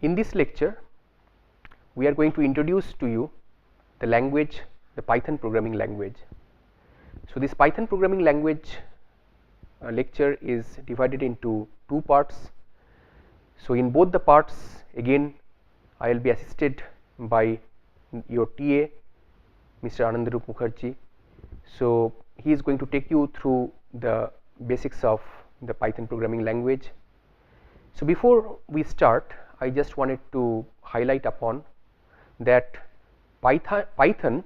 In this lecture, we are going to introduce to you the language, the Python programming language. So, this Python programming language lecture is divided into two parts. So, in both the parts, again I will be assisted by your TA, Mr. Anandarup Mukherjee. So, he is going to take you through the basics of the Python programming language. So, before we start, I just wanted to highlight upon that Python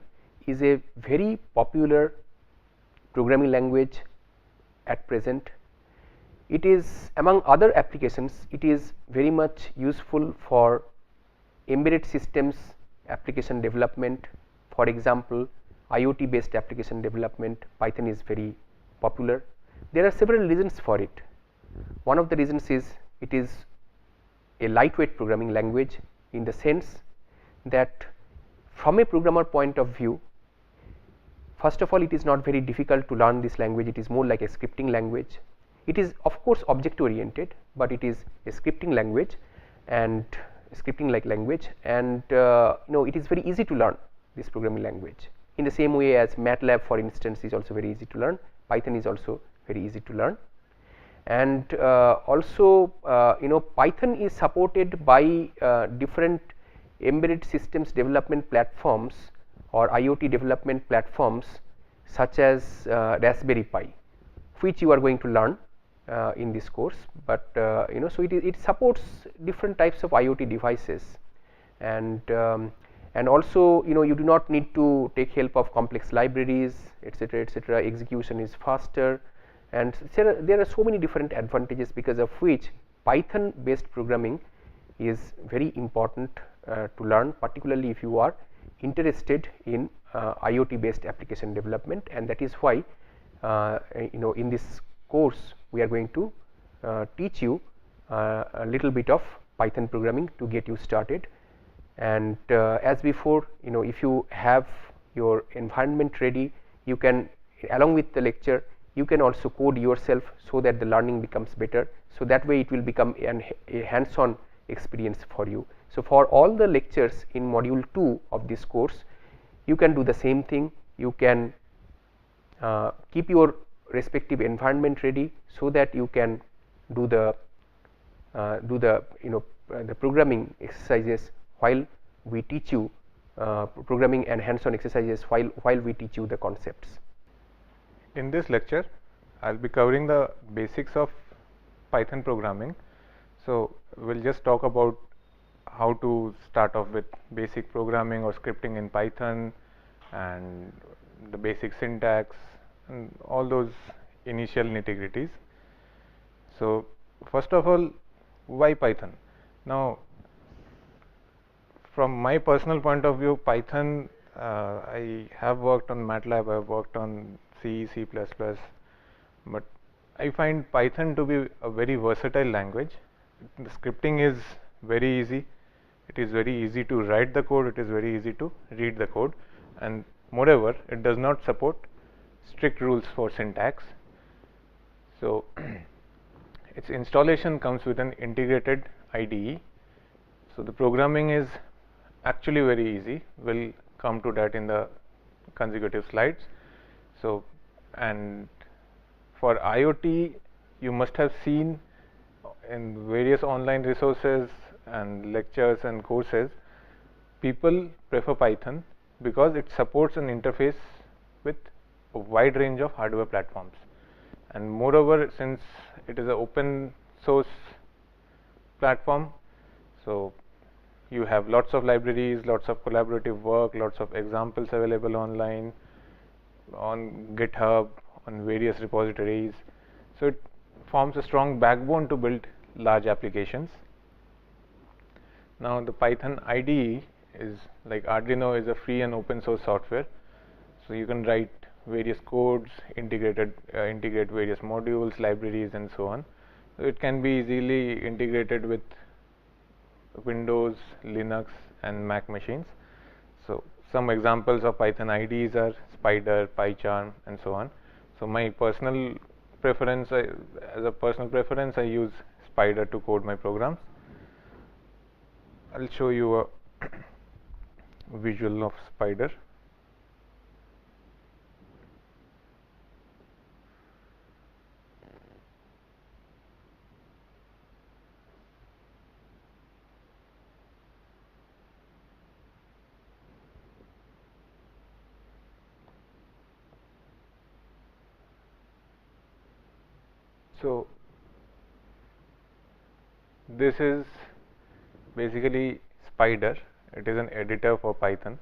is a very popular programming language at present. It is, among other applications, it is very much useful for embedded systems application development. For example, IOT based application development, Python is very popular. There are several reasons for it. One of the reasons is it is a lightweight programming language, in the sense that from a programmer point of view, first of all, it is not very difficult to learn this language. It is more like a scripting language. It is of course object oriented, but it is a scripting language and scripting like language, and it is very easy to learn this programming language. In the same way as MATLAB, for instance, is also very easy to learn, Python is also very easy to learn. And also Python is supported by different embedded systems development platforms or IoT development platforms, such as Raspberry Pi, which you are going to learn in this course. But so it supports different types of IoT devices, and also you do not need to take help of complex libraries, etc., etc. Execution is faster, and there are so many different advantages, because of which Python based programming is very important to learn, particularly if you are interested in IoT based application development. And that is why in this course we are going to teach you a little bit of Python programming to get you started. And as before, if you have your environment ready, you can, along with the lecture, you can also code yourself, so that the learning becomes better. So that way it will become a hands-on experience for you. So for all the lectures in module 2 of this course, you can do the same thing. You can keep your respective environment ready, so that you can do the the programming exercises while we teach you programming and hands-on exercises while we teach you the concepts. In this lecture, I will be covering the basics of Python programming. So, we will just talk about how to start off with basic programming or scripting in Python, and the basic syntax and all those initial nitty-gritties. So, first of all, why Python? Now, from my personal point of view, Python, I have worked on MATLAB, I have worked on C, C++, but I find Python to be a very versatile language. The scripting is very easy. It is very easy to write the code, it is very easy to read the code, and moreover, it does not support strict rules for syntax. So, its installation comes with an integrated IDE. So, the programming is actually very easy. We will come to that in the consecutive slides. So, and for IoT, you must have seen in various online resources and lectures and courses, people prefer Python because it supports an interface with a wide range of hardware platforms, and moreover, since it is an open source platform, so you have lots of libraries, lots of collaborative work, lots of examples available online, on GitHub, on various repositories. So it forms a strong backbone to build large applications. Now the Python IDE is like Arduino, is a free and open source software. So you can write various codes, integrate various modules, libraries, and so on. So it can be easily integrated with Windows, Linux, and Mac machines. So some examples of Python IDEs are Spider, PyCharm, and so on. So my personal preference, as a personal preference, I use Spider to code my programs. I'll show you a visual of spider. So this is basically Spider. It is an editor for Python,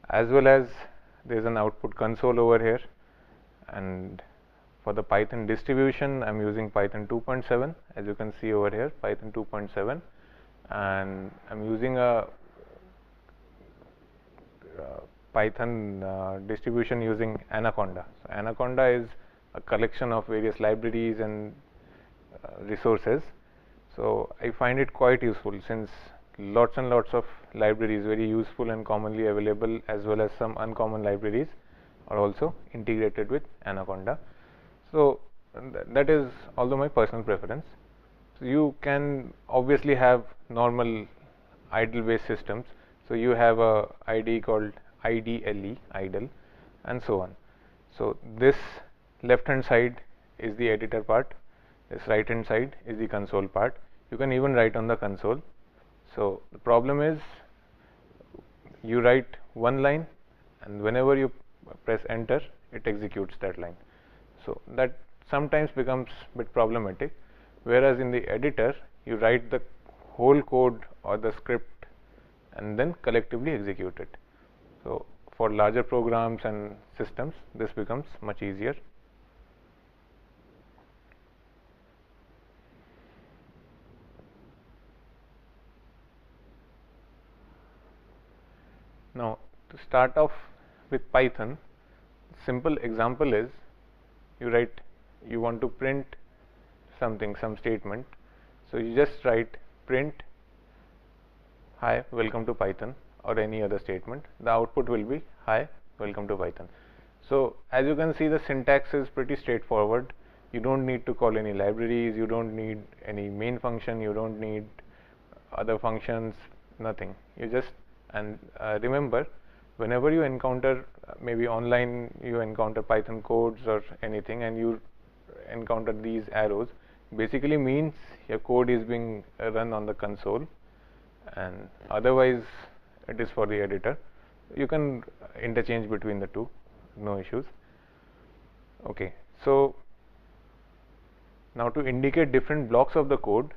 as well as there is an output console over here. And for the Python distribution, I'm using Python 2.7, as you can see over here, Python 2.7, and I'm using a Python distribution using Anaconda. So Anaconda is a collection of various libraries and resources. So I find it quite useful, since lots and lots of libraries, very useful and commonly available, as well as some uncommon libraries, are also integrated with Anaconda. So that is also my personal preference. So you can obviously have normal idle based systems. So you have a IDE called IDLE, idle, and so on. So this left hand side is the editor part, this right hand side is the console part. You can even write on the console. So the problem is, you write one line, and whenever you press enter, it executes that line. So that sometimes becomes a bit problematic, whereas in the editor you write the whole code or the script and then collectively execute it. So for larger programs and systems, this becomes much easier. Now to start off with Python, simple example is, you want to print something, some statement. So you just write print hi, welcome to Python, or any other statement. The output will be hi, welcome to Python. So as you can see, the syntax is pretty straightforward. You don't need to call any libraries, you don't need any main function, you don't need other functions, nothing. You just, and remember, whenever you encounter, maybe online you encounter Python codes or anything, and you encounter these arrows, basically means your code is being run on the console, and otherwise it is for the editor. You can interchange between the two, no issues. Okay, so now to indicate different blocks of the code,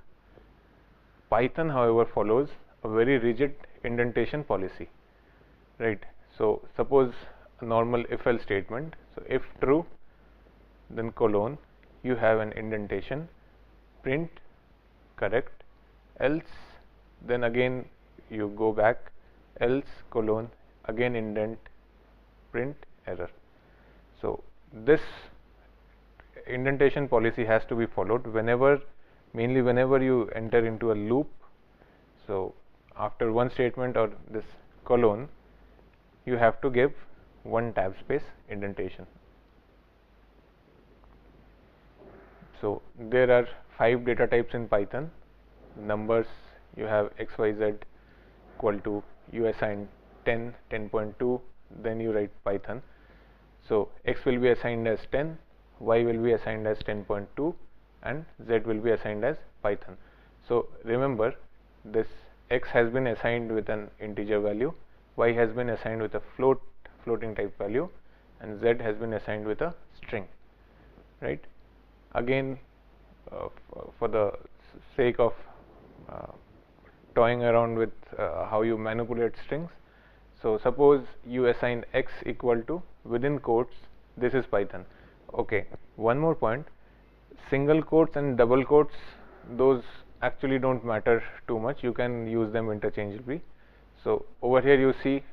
Python however follows a very rigid indentation policy, right? So suppose a normal if else statement, so if true, then colon, you have an indentation, print correct, else, then again you go back, else colon, again indent, print error. So this indentation policy has to be followed mainly whenever you enter into a loop. So after one statement or this colon, you have to give one tab space indentation. So there are 5 data types in Python. Numbers, you have x, y, z equal to, you assign 10, 10.2, then you write Python. So x will be assigned as 10, y will be assigned as 10.2, and z will be assigned as Python. So remember, this x has been assigned with an integer value, y has been assigned with a floating type value, and z has been assigned with a string, right? Again, for the sake of toying around with how you manipulate strings, so suppose you assign x equal to, within quotes, this is Python. Okay, one more point, single quotes and double quotes, those actually don't matter too much, you can use them interchangeably. So over here you see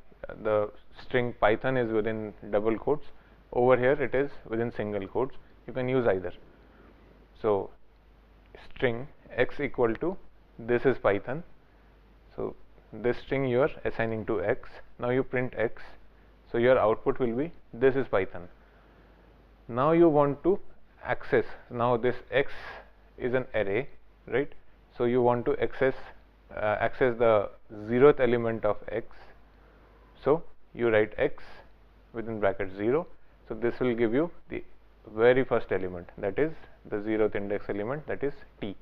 the string Python is within double quotes, over here it is within single quotes, you can use either. So string x equal to, this is Python, so this string you are assigning to x, now you print x, so your output will be, this is Python. Now you want to access, now this x is an array, right? So you want to access access the 0th element of x. So you write x within bracket 0. So this will give you the very first element, that is the 0th index element, that is t.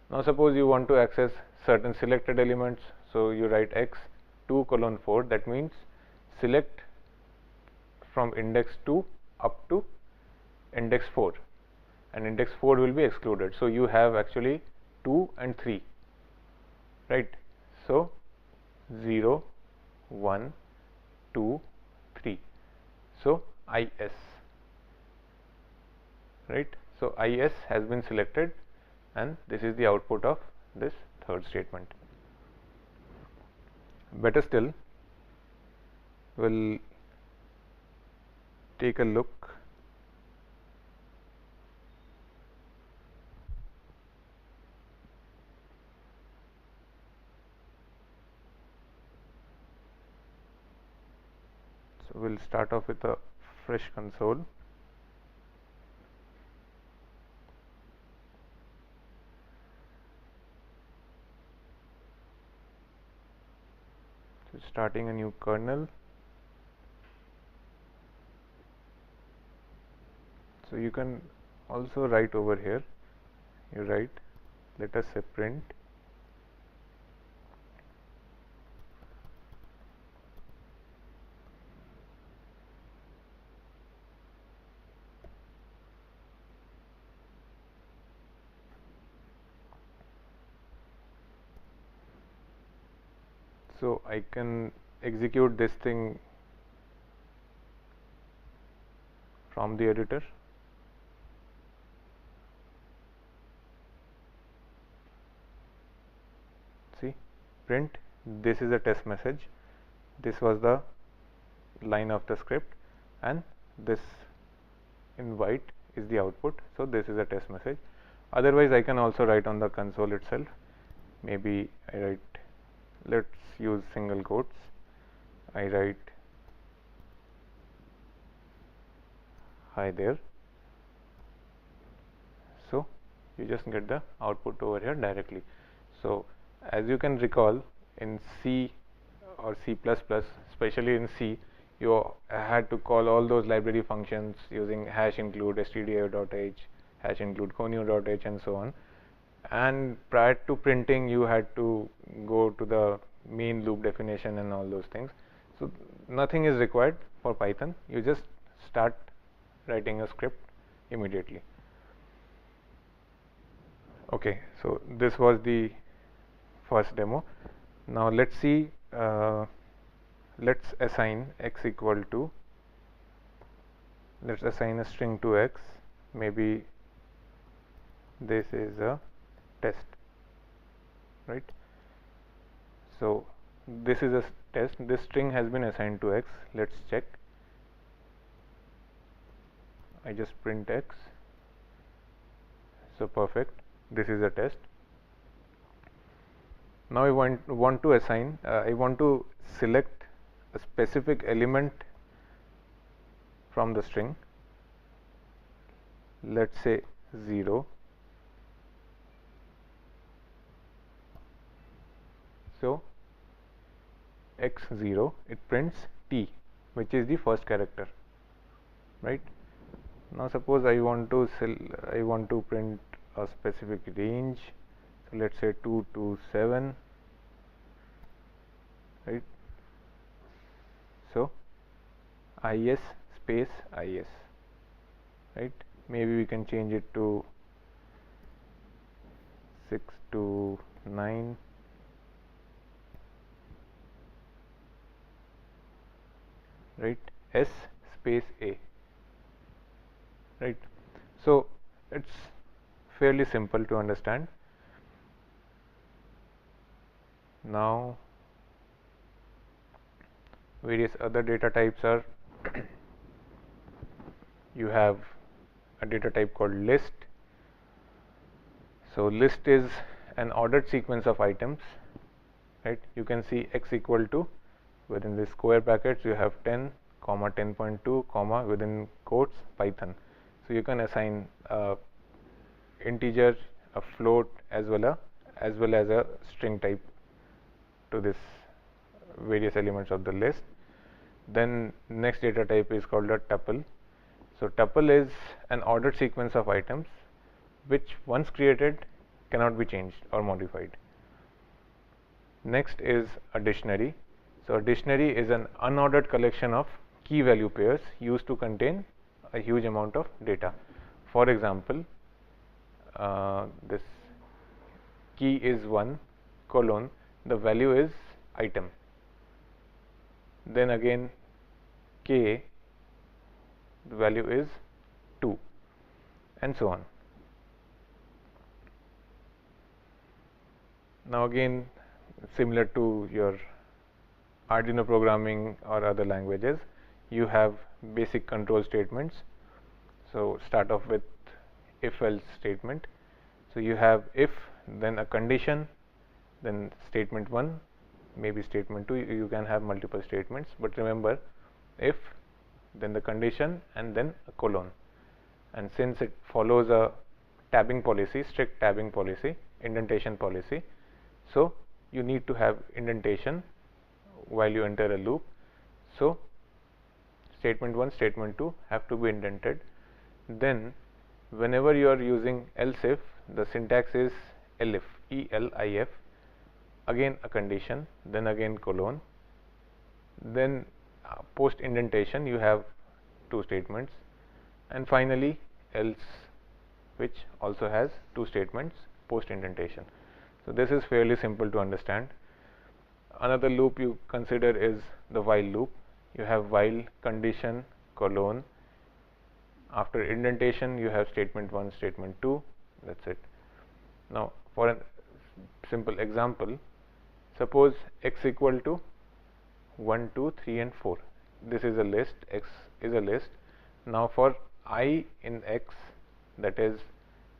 Now suppose you want to access certain selected elements, so you write x 2 colon 4, that means select from index 2 up to index 4, and index 4 will be excluded. So you have actually 2 and 3, right? So 0, 1, 2, 3. So IS, right? So IS has been selected, and this is the output of this third statement. Better still, we'll take a look. So we'll start off with a fresh console. So starting a new kernel. So you can also write over here, you write, let us say print so I can execute this thing from the editor. See, print, this is a test message, this was the line of the script, and this in white is the output. So this is a test message. Otherwise I can also write on the console itself. Maybe I write, let's use single quotes, I write hi there. So you just get the output over here directly. So as you can recall, in C or C++, especially in C, you had to call all those library functions using hash include stdio.h, hash include conio.h, and so on. And prior to printing, you had to go to the main loop definition and all those things. So nothing is required for Python. You just start writing a script immediately. Okay, so this was the first demo. Now let's see, let's assign x equal to, let's assign a string to x. Maybe this is a test, right? So this is a test, this string has been assigned to x. Let's check. I just print x. So perfect, this is a test. Now I want to assign, I want to select a specific element from the string. Let's say 0. So x0, it prints t, which is the first character, right? Now suppose I want to print a specific range. So let's say 2 to 7, right? So is space is, right? Maybe we can change it to 6 to 9, right? S space A, right? So it's fairly simple to understand. Now various other data types are you have a data type called list. So list is an ordered sequence of items, right? You can see x equal to, within the square brackets you have 10 comma 10.2 comma within quotes Python. So you can assign a integer, a float, as well as well as a string type to this various elements of the list. Then next data type is called a tuple. So tuple is an ordered sequence of items which once created cannot be changed or modified. Next is a dictionary. So a dictionary is an unordered collection of key value pairs used to contain a huge amount of data. For example, this key is 1 colon, the value is item. Then again k, the value is 2, and so on. Now again, similar to your Arduino programming or other languages, you have basic control statements. So start off with if-else statement. So you have if, then a condition, then statement 1, maybe statement 2. You can have multiple statements, but remember, if, then the condition, and then a colon. And since it follows a tabbing policy, strict tabbing policy, indentation policy, so you need to have indentation while you enter a loop. So statement 1, statement 2 have to be indented. Then whenever you are using else if, the syntax is elif, E-L-I-F, again a condition, then again colon. Then post indentation you have 2 statements, and finally else, which also has 2 statements post indentation. So this is fairly simple to understand. Another loop you consider is the while loop. You have while condition colon. After indentation you have statement 1, statement 2, that's it. Now for a simple example, suppose x equal to 1, 2, 3 and 4. This is a list, x is a list. Now for I in x, that is,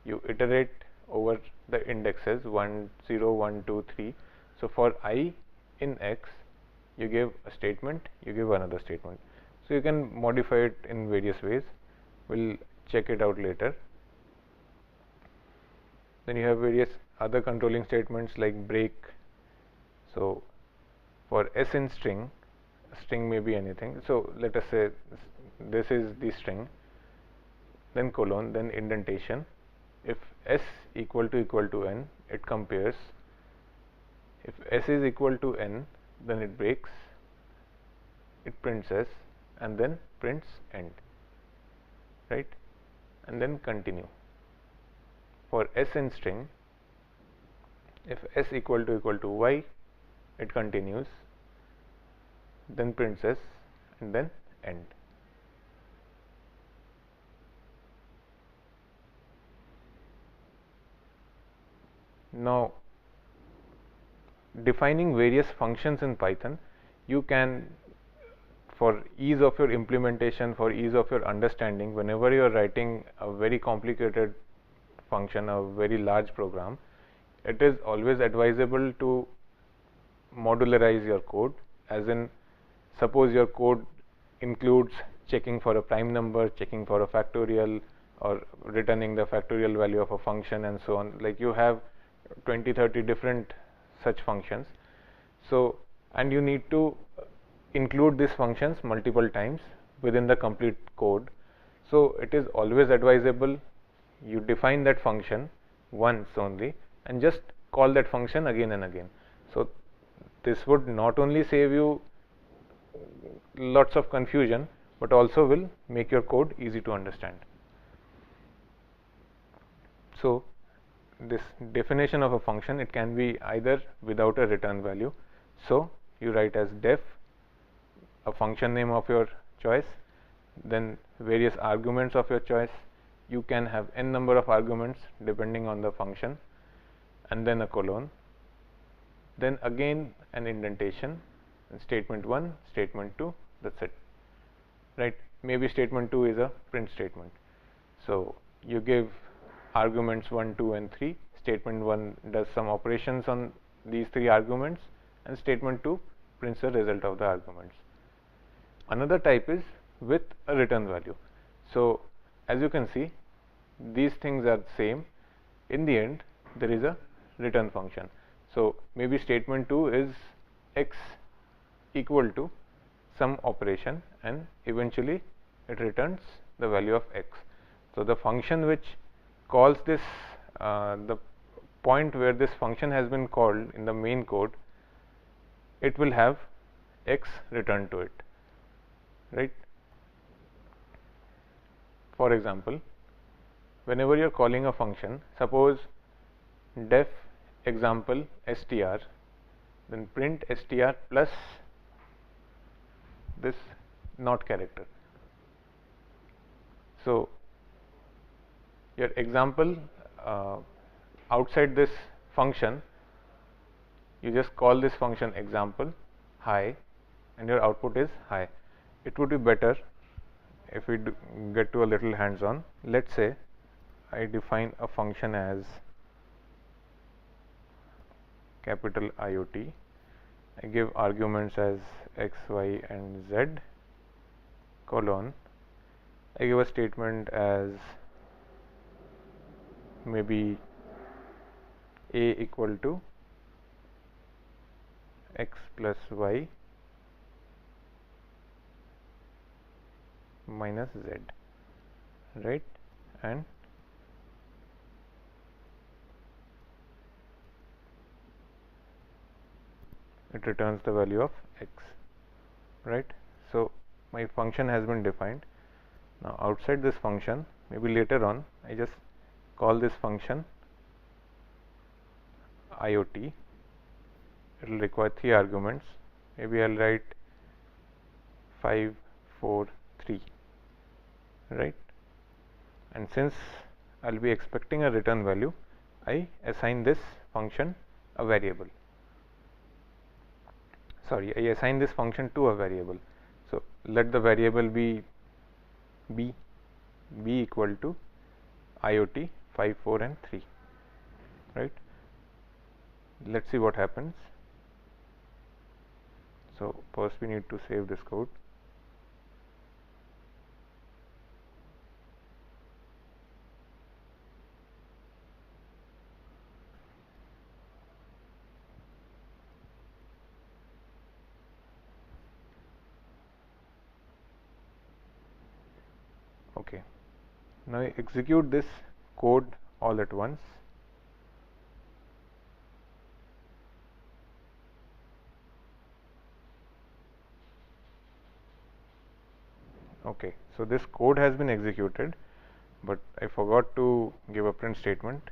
you iterate over the indexes 1, 0, 1, 2, 3. So for I in x, you give a statement, you give another statement. So you can modify it in various ways. We'll check it out later. Then you have various other controlling statements like break. So for s in string, string may be anything. So let us say this is the string, then colon, then indentation. If s equal to n, it compares. If s is equal to n, then it breaks, it prints s, and then prints end, right? And then continue. For s in string, if s equal to y, it continues, then prints s, and then end. Now defining various functions in Python, you can, for ease of your implementation, for ease of your understanding, whenever you are writing a very complicated function, a very large program, it is always advisable to modularize your code. As in, suppose your code includes checking for a prime number, checking for a factorial, or returning the factorial value of a function, and so on. Like you have 20-30 different such functions. So, and you need to include these functions multiple times within the complete code. So it is always advisable you define that function once only and just call that function again and again. So this would not only save you lots of confusion, but also will make your code easy to understand. So this definition of a function, it can be either without a return value. So you write as def, a function name of your choice, then various arguments of your choice. You can have n number of arguments depending on the function, and then a colon, then again an indentation, and statement 1, statement 2, that's it, right? Maybe statement 2 is a print statement. So you give arguments 1, 2 and 3. Statement 1 does some operations on these 3 arguments, and statement 2 prints the result of the arguments. Another type is with a return value. So as you can see, these things are same. In the end, there is a return function. So maybe statement 2 is x equal to some operation, and eventually it returns the value of x. So the function which calls this, the point where this function has been called in the main code, it will have x returned to it, right? For example, whenever you are calling a function, suppose def example str, then print str plus this not character. So your example, outside this function, you just call this function example hi, and your output is hi. It would be better if we get to a little hands-on. Let's say I define a function as capital IOT. I give arguments as x, y, and z, colon. I give a statement as maybe a equal to x plus y minus z, right? And it returns the value of x, right? So my function has been defined. Now outside this function, maybe later on, I just call this function IOT. It will require 3 arguments. Maybe I'll write 5, 4, 3, right? And since I'll be expecting a return value, I assign this function a variable. Sorry, I assign this function to a variable. So let the variable be b equal to IOT 5, 4, and 3, right? Let's see what happens. So first we need to save this code. Okay, now I execute this code all at once. Okay, so this code has been executed, but I forgot to give a print statement.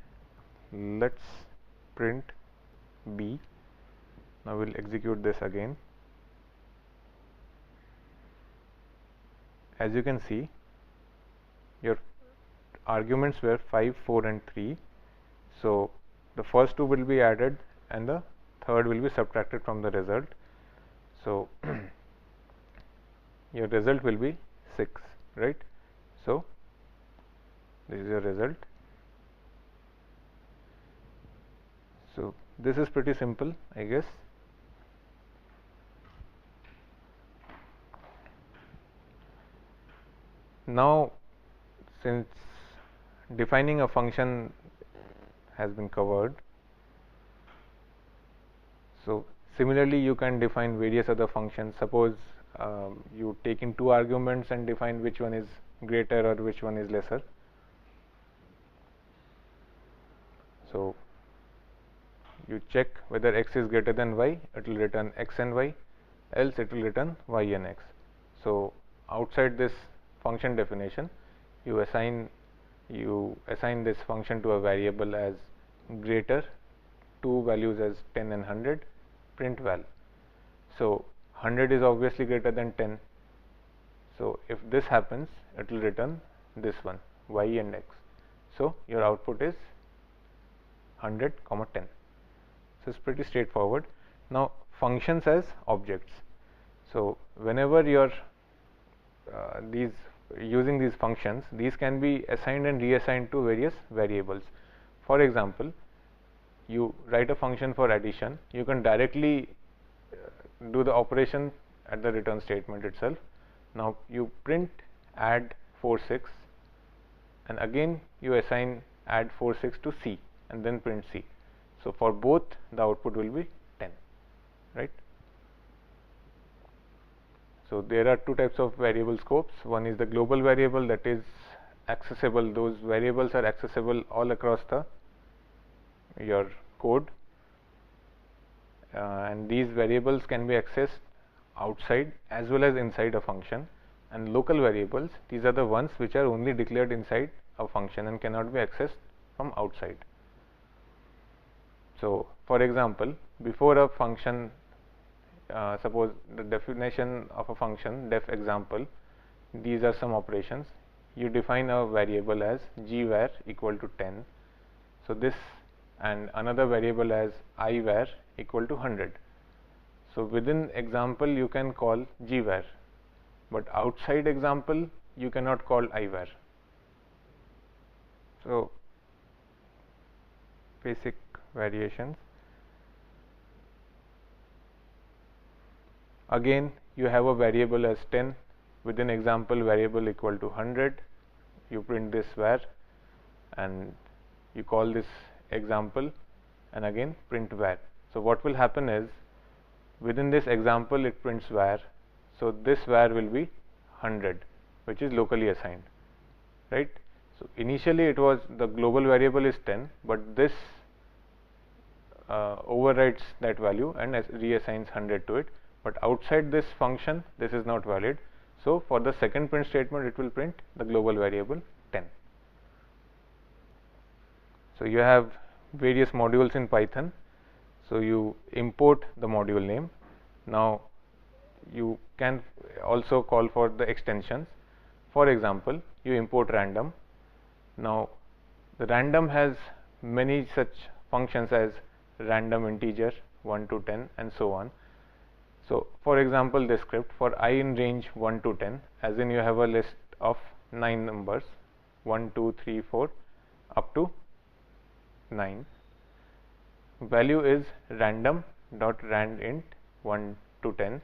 Let's print b. Now we'll execute this again. As you can see, your arguments were 5, 4, and 3. So the first 2 will be added and the third will be subtracted from the result. So your result will be 6, right? So this is your result. So this is pretty simple, I guess. Now, since defining a function has been covered, so similarly you can define various other functions. Suppose you take in 2 arguments and define which one is greater or which one is lesser. So you check whether x is greater than y, it will return x and y, else it will return y and x. So outside this function definition, you assign this function to a variable as greater, 2 values as 10 and 100, print val. So 100 is obviously greater than 10. So if this happens, it will return this one, y and x. So your output is 100, 10. So it's pretty straightforward. Now functions as objects. So whenever you're using these functions, these can be assigned and reassigned to various variables. For example, you write a function for addition, you can directly do the operation at the return statement itself. Now you print add 4, 6, and again you assign add 4, 6 to C and then print C. So for both the output will be 10, right? So there are two types of variable scopes. One is the global variable, that is accessible, those variables are accessible all across your code, and these variables can be accessed outside as well as inside a function. And local variables, these are the ones which are only declared inside a function and cannot be accessed from outside. So for example, before a function, suppose the definition of a function, def example, these are some operations. You define a variable as gvar equal to 10. So this, and another variable as ivar equal to 100. So within example you can call gvar, but outside example you cannot call ivar. So basic variations. Again, you have a variable as 10, within example variable equal to 100, you print this var and you call this example and again print var. So what will happen is, within this example it prints var, so this var will be 100, which is locally assigned, right? So initially it was, the global variable is 10, but this overwrites that value and reassigns 100 to it, but outside this function this is not valid. So for the second print statement it will print the global variable 10. So you have various modules in Python. So you import the module name. Now you can also call for the extensions. For example, you import random. Now the random has many such functions as random integer 1 to 10 and so on. So for example, this script for I in range 1 to 10, as in you have a list of 9 numbers 1, 2, 3, 4 up to 9. Value is random dot rand int 1 to 10.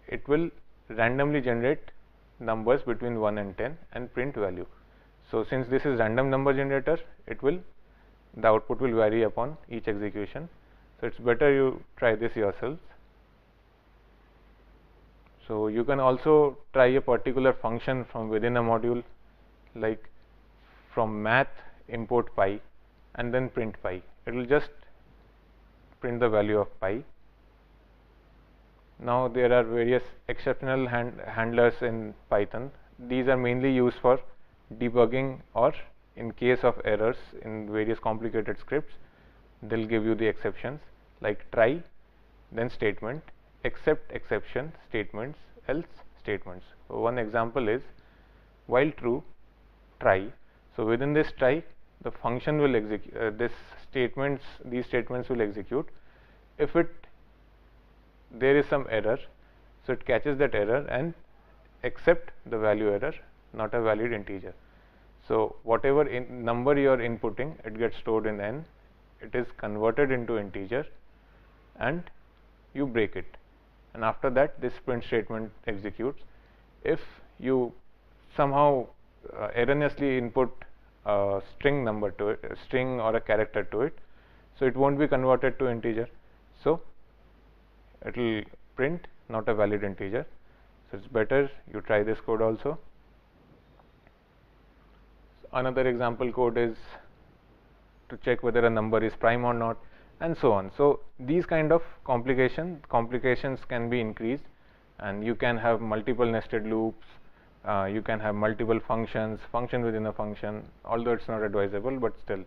It will randomly generate numbers between 1 and 10 and print value. So since this is random number generator, the output will vary upon each execution. So it's better you try this yourselves. So you can also try a particular function from within a module, like from math import pi and then print pi. It will just print the value of pi. Now there are various exceptional handlers in Python. These are mainly used for debugging, or in case of errors in various complicated scripts, they'll give you the exceptions, like try, then statement, except exception statements, else statements. So one example is while true, try. So within this try, the function will execute these statements will execute. If there is some error, so it catches that error and accept the value error, not a valid integer. So whatever number you are inputting, it gets stored in n, it is converted into integer and you break it, and after that this print statement executes. If you somehow erroneously input a string number to it, a string or a character to it, so it won't be converted to integer, so it will print not a valid integer. So it's better you try this code also. Another example code is to check whether a number is prime or not, and so on. So these kind of complications can be increased, and you can have multiple nested loops, you can have multiple functions, function within a function, although it's not advisable, but still.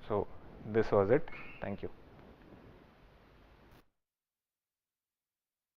So this was it. Thank you.